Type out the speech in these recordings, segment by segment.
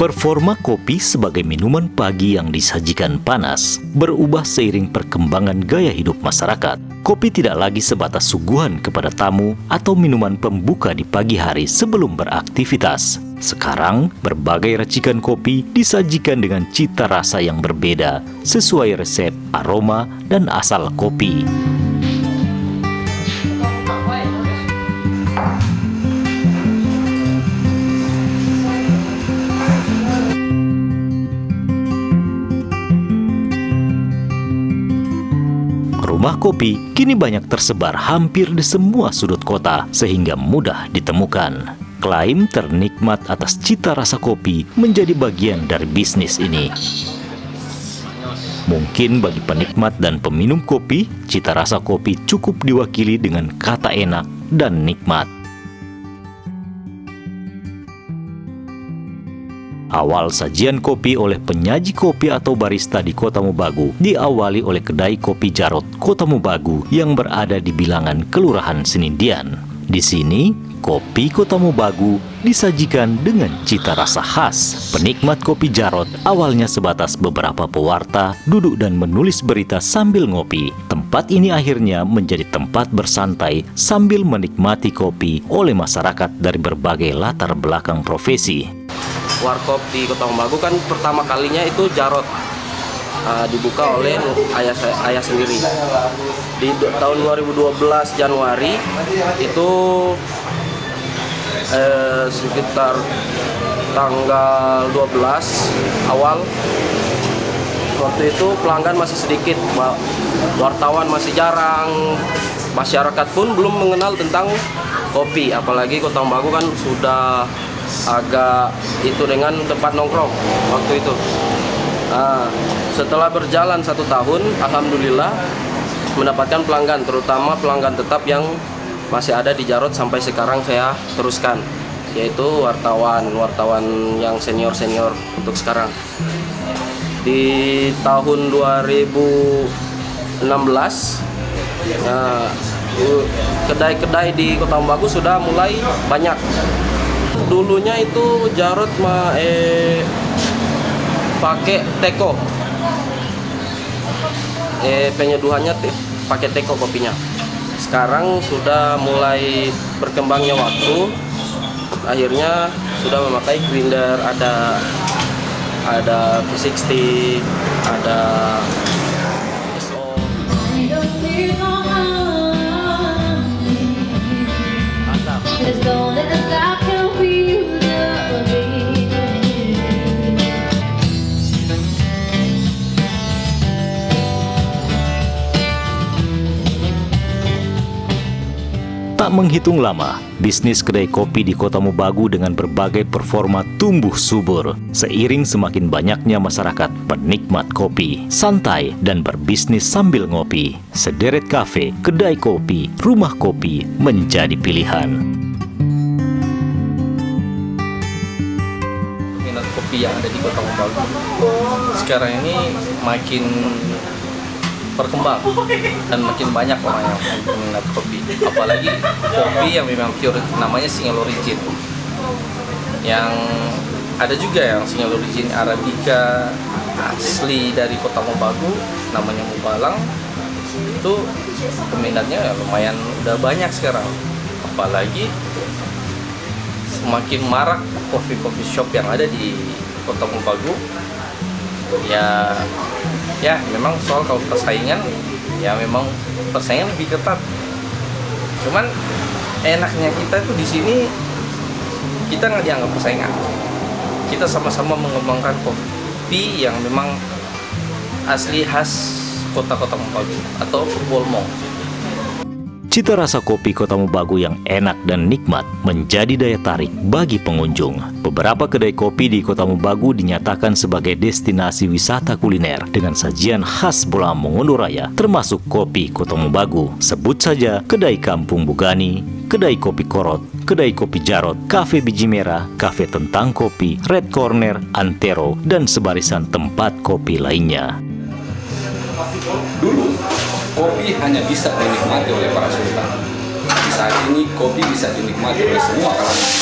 Performa kopi sebagai minuman pagi yang disajikan panas berubah seiring perkembangan gaya hidup masyarakat. Kopi tidak lagi sebatas suguhan kepada tamu atau minuman pembuka di pagi hari sebelum beraktivitas. Sekarang, berbagai racikan kopi disajikan dengan cita rasa yang berbeda sesuai resep, aroma, dan asal kopi. Rumah kopi kini banyak tersebar hampir di semua sudut kota sehingga mudah ditemukan. Klaim ternikmat atas cita rasa kopi menjadi bagian dari bisnis ini. Mungkin bagi penikmat dan peminum kopi, cita rasa kopi cukup diwakili dengan kata enak dan nikmat. Awal sajian kopi oleh penyaji kopi atau barista di Kota Mobagu diawali oleh kedai kopi Jarot Kota Mobagu yang berada di bilangan Kelurahan Senindian. Di sini, kopi Kota Mobagu disajikan dengan cita rasa khas. Penikmat kopi Jarot awalnya sebatas beberapa pewarta duduk dan menulis berita sambil ngopi. Tempat ini akhirnya menjadi tempat bersantai sambil menikmati kopi oleh masyarakat dari berbagai latar belakang profesi. Warkop di Kota Mobagu kan pertama kalinya itu Jarot dibuka oleh ayah sendiri di tahun 2012 Januari itu sekitar tanggal 12 awal. Waktu itu pelanggan masih sedikit, wartawan masih jarang, masyarakat pun belum mengenal tentang kopi, apalagi Kota Mobagu kan sudah agak itu dengan tempat nongkrong waktu itu. Setelah berjalan 1 tahun, alhamdulillah mendapatkan pelanggan, terutama pelanggan tetap yang masih ada di Jarot sampai sekarang saya teruskan, yaitu wartawan yang senior untuk sekarang. Di tahun 2016, kedai-kedai di Kota Mobagu sudah mulai banyak. Dulunya itu Jarot pakai teko, penyeduhannya pakai teko kopinya. Sekarang sudah mulai berkembangnya waktu, akhirnya sudah memakai grinder, ada V60, ada SO. Tak menghitung lama, bisnis kedai kopi di Kota Mobagu dengan berbagai performa tumbuh subur. Seiring semakin banyaknya masyarakat penikmat kopi, santai, dan berbisnis sambil ngopi. Sederet kafe, kedai kopi, rumah kopi menjadi pilihan. Minat kopi yang ada di Kota Mobagu sekarang ini makin berkembang dan makin banyak orang yang minat kopi, apalagi kopi yang memang pure, namanya single origin. Yang ada juga yang single origin Arabica asli dari Kota Mobagu, namanya Mubalang. Itu peminatnya ya lumayan udah banyak sekarang, apalagi semakin marak coffee shop yang ada di Kota Mobagu. Ya memang soal kalau persaingan, ya memang persaingan lebih ketat. Cuman enaknya kita tuh di sini, kita nggak dianggap persaingan. Kita sama-sama mengembangkan kopi yang memang asli khas kota-kota Mobagu atau Bolmong. Cita rasa kopi Kota Mobagu yang enak dan nikmat menjadi daya tarik bagi pengunjung. Beberapa kedai kopi di Kota Mobagu dinyatakan sebagai destinasi wisata kuliner dengan sajian khas Bolang Mongondo Raya, termasuk kopi Kota Mobagu. Sebut saja kedai Kampung Bugani, kedai kopi Korot, kedai kopi Jarot, kafe Biji Merah, kafe Tentang Kopi, Red Corner, Antero, dan sebarisan tempat kopi lainnya. Dulu, kopi hanya bisa dinikmati oleh para sultan. Saat ini kopi bisa dinikmati oleh semua kalangan.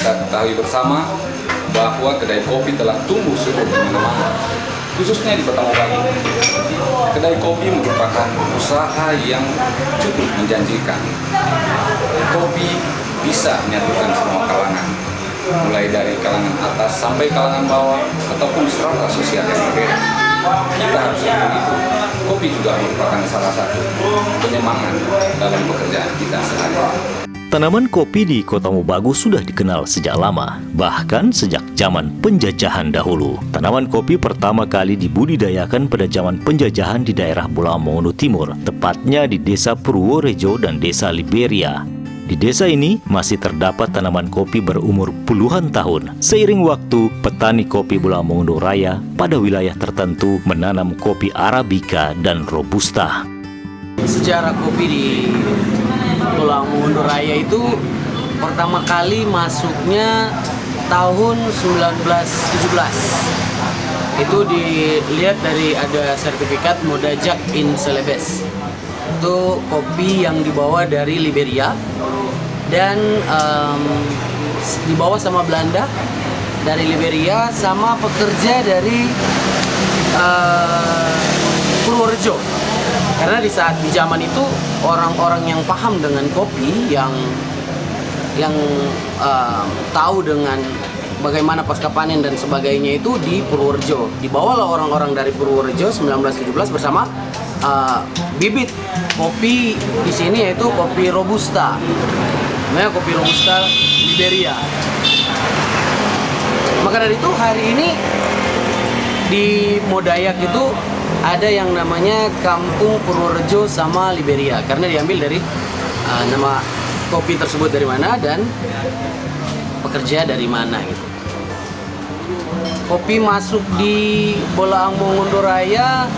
kita ketahui bersama bahwa kedai kopi telah tumbuh subur di mana-mana, khususnya di Kota Mobagu. Kedai kopi merupakan usaha yang cukup menjanjikan. Kopi bisa menyatukan semua kalangan, mulai dari kalangan atas sampai kalangan bawah ataupun strata sosial yang berbeda. Kita harus akui itu. Kopi juga merupakan salah satu penyemangat dalam pekerjaan kita sehari-hari. Tanaman kopi di Kota Mobagu sudah dikenal sejak lama, bahkan sejak zaman penjajahan dahulu. Tanaman kopi pertama kali dibudidayakan pada zaman penjajahan di daerah Bolang Mongondo Timur, tepatnya di Desa Purworejo dan Desa Liberia. Di desa ini masih terdapat tanaman kopi berumur puluhan tahun. Seiring waktu, petani kopi Bolang Mongondo Raya pada wilayah tertentu menanam kopi Arabica dan Robusta. Sejarah kopi di Bolang Mongondo Raya itu pertama kali masuknya tahun 1917. Itu dilihat dari ada sertifikat Modajak in Celebes. Itu kopi yang dibawa dari Liberia dan dibawa sama Belanda dari Liberia sama pekerja dari Purworejo. Karena di zaman itu orang-orang yang paham dengan kopi, yang tahu dengan bagaimana pasca panen dan sebagainya itu di Purworejo. Dibawalah orang-orang dari Purworejo 1917 bersama bibit kopi di sini, yaitu kopi Robusta. Namanya kopi Robusta Liberia. Maka dari itu hari ini di Modayak itu ada yang namanya Kampung Purworejo sama Liberia, karena diambil dari nama kopi tersebut dari mana dan pekerja dari mana gitu. Kopi masuk di Bolang Mongondo Raya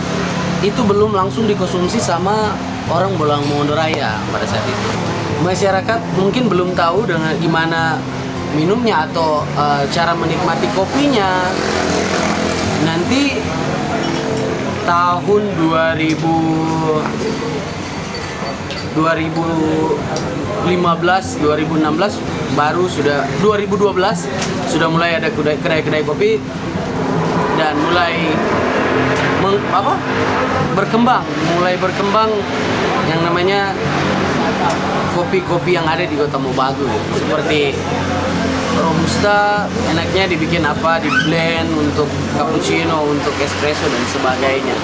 itu belum langsung dikonsumsi sama orang Bolang Mongondo Raya pada saat itu. Masyarakat mungkin belum tahu dengan gimana minumnya atau cara menikmati kopinya. Nanti tahun 2015, 2016 baru sudah 2012 sudah mulai ada kedai-kedai kopi dan mulai berkembang yang namanya kopi-kopi yang ada di Kota Mobagu gitu. Seperti Robusta enaknya dibikin apa, di blend untuk cappuccino, untuk espresso dan sebagainya.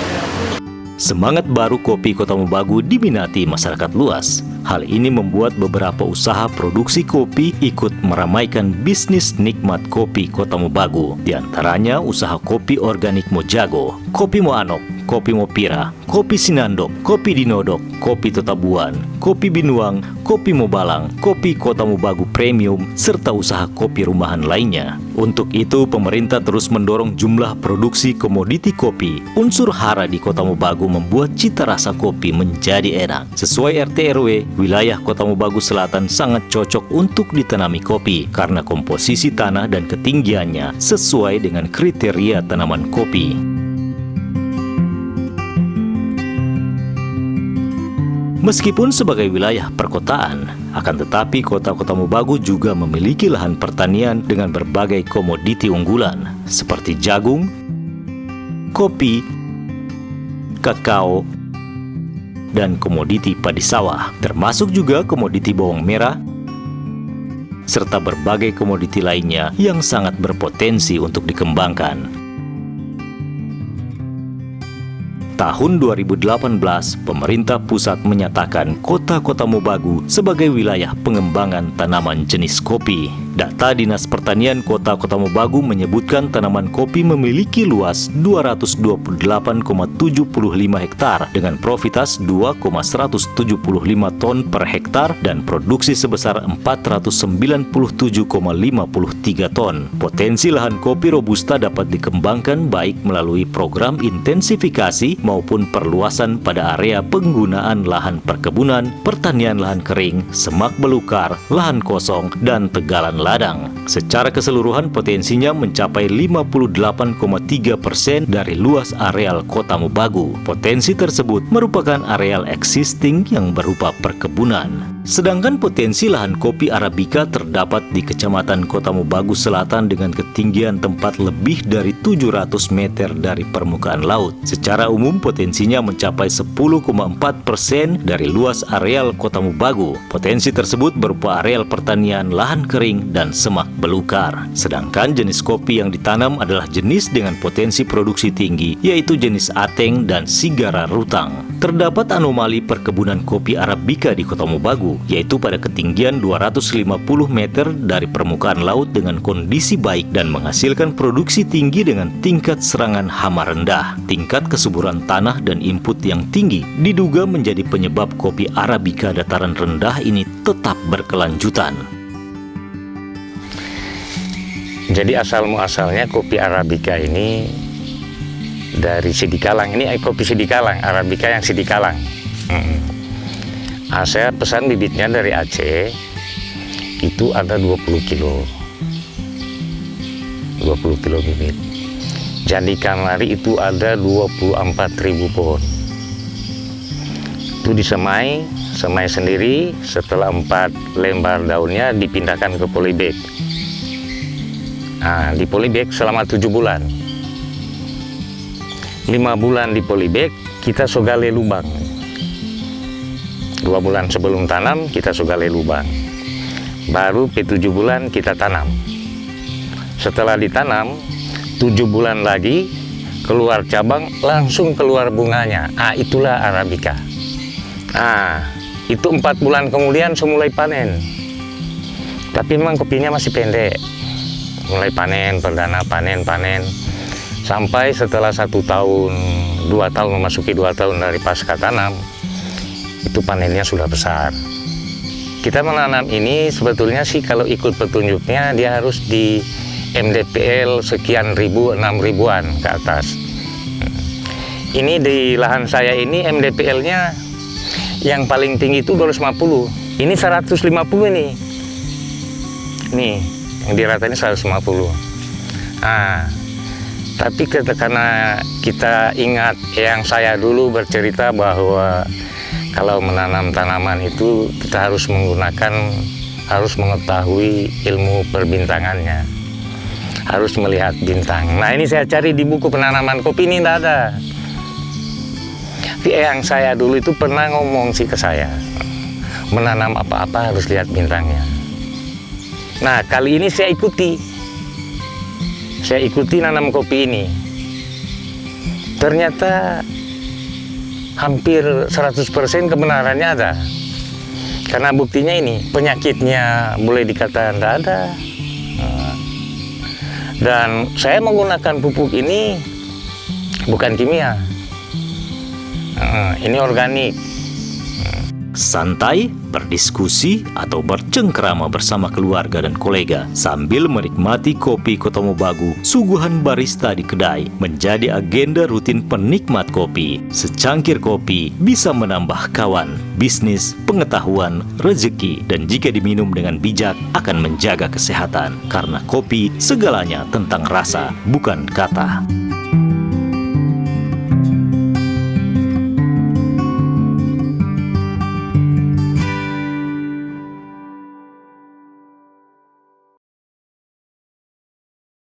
Semangat baru kopi Kota Mobagu diminati masyarakat luas. Hal ini membuat beberapa usaha produksi kopi ikut meramaikan bisnis nikmat kopi Kota Mobagu. Di antaranya usaha kopi organik Mojago, kopi Moanok, kopi Mopira, kopi Sinandok, kopi Dinodok, kopi Totabuan, kopi Binuang, kopi Mobalang, kopi Kota Mobagu Premium, serta usaha kopi rumahan lainnya. Untuk itu, pemerintah terus mendorong jumlah produksi komoditi kopi. Unsur hara di Kota Mobagu membuat cita rasa kopi menjadi enak. Sesuai RT RW, wilayah Kota Mobagu Selatan sangat cocok untuk ditanami kopi karena komposisi tanah dan ketinggiannya sesuai dengan kriteria tanaman kopi. Meskipun sebagai wilayah perkotaan, akan tetapi Kota Mobagu juga memiliki lahan pertanian dengan berbagai komoditi unggulan seperti jagung, kopi, kakao, dan komoditi padi sawah, termasuk juga komoditi bawang merah, serta berbagai komoditi lainnya yang sangat berpotensi untuk dikembangkan. Tahun 2018, pemerintah pusat menyatakan Kota Mobagu sebagai wilayah pengembangan tanaman jenis kopi. Data Dinas Pertanian Kota Mobagu menyebutkan tanaman kopi memiliki luas 228,75 hektar dengan profitas 2,175 ton per hektar dan produksi sebesar 497,53 ton. Potensi lahan kopi Robusta dapat dikembangkan baik melalui program intensifikasi maupun perluasan pada area penggunaan lahan perkebunan, pertanian lahan kering, semak belukar, lahan kosong, dan tegalan ladang. Secara keseluruhan potensinya mencapai 58,3% dari luas areal Kota Mobagu. Potensi tersebut merupakan areal existing yang berupa perkebunan. Sedangkan potensi lahan kopi Arabica terdapat di Kecamatan Kota Mobagu Selatan dengan ketinggian tempat lebih dari 700 meter dari permukaan laut. Secara umum potensinya mencapai 10,4% dari luas areal Kota Mobagu. Potensi tersebut berupa areal pertanian, lahan kering, dan semak belukar. Sedangkan jenis kopi yang ditanam adalah jenis dengan potensi produksi tinggi, yaitu jenis Ateng dan Sigara Rutang. Terdapat anomali perkebunan kopi Arabica di Kota Mobagu, yaitu pada ketinggian 250 meter dari permukaan laut dengan kondisi baik dan menghasilkan produksi tinggi dengan tingkat serangan hama rendah. Tingkat kesuburan tanah dan input yang tinggi diduga menjadi penyebab kopi Arabica dataran rendah ini tetap berkelanjutan. Jadi asal-muasalnya kopi Arabica ini dari Sidikalang. Ini kopi Sidikalang, Arabica yang Sidikalang. Saya pesan bibitnya dari Aceh, itu ada 20 kilo. 20 kilo bibit. Jadi kamari itu ada 24.000 pohon. Itu disemai sendiri, setelah 4 lembar daunnya dipindahkan ke polybag. Nah, di polybag selama 7 bulan. 5 bulan di polybag kita sogale lubang. 2 bulan sebelum tanam kita sogale lubang. Baru P7 bulan kita tanam. Setelah ditanam 7 bulan lagi keluar cabang, langsung keluar bunganya. Itulah Arabica. Itu 4 bulan kemudian mulai panen. Tapi memang kopinya masih pendek. Mulai panen, perdana panen. Sampai setelah 1 tahun, 2 tahun, memasuki 2 tahun dari pasca tanam, itu panennya sudah besar. Kita menanam ini sebetulnya sih kalau ikut petunjuknya dia harus di MDPL sekian ribu, 6 ribuan ke atas. Ini di lahan saya ini MDPL-nya yang paling tinggi itu 250. Ini 150 ini. Nih, yang di rata ini 150. Tapi karena kita ingat yang saya dulu bercerita bahwa kalau menanam tanaman itu kita harus mengetahui ilmu perbintangannya, harus melihat bintang. Nah, ini saya cari di buku penanaman kopi ini tidak ada. Tapi yang saya dulu itu pernah ngomong sih ke saya, menanam apa-apa harus lihat bintangnya. Nah, kali ini saya ikuti nanam kopi ini. Ternyata hampir 100% kebenarannya ada. Karena buktinya ini, penyakitnya boleh dikatakan tidak ada. Dan saya menggunakan pupuk ini bukan kimia. Ini organik. Santai, berdiskusi, atau bercengkrama bersama keluarga dan kolega sambil menikmati kopi Kota Mobagu, suguhan barista di kedai menjadi agenda rutin penikmat kopi. Secangkir kopi bisa menambah kawan, bisnis, pengetahuan, rezeki, dan jika diminum dengan bijak akan menjaga kesehatan. Karena kopi segalanya tentang rasa, bukan kata.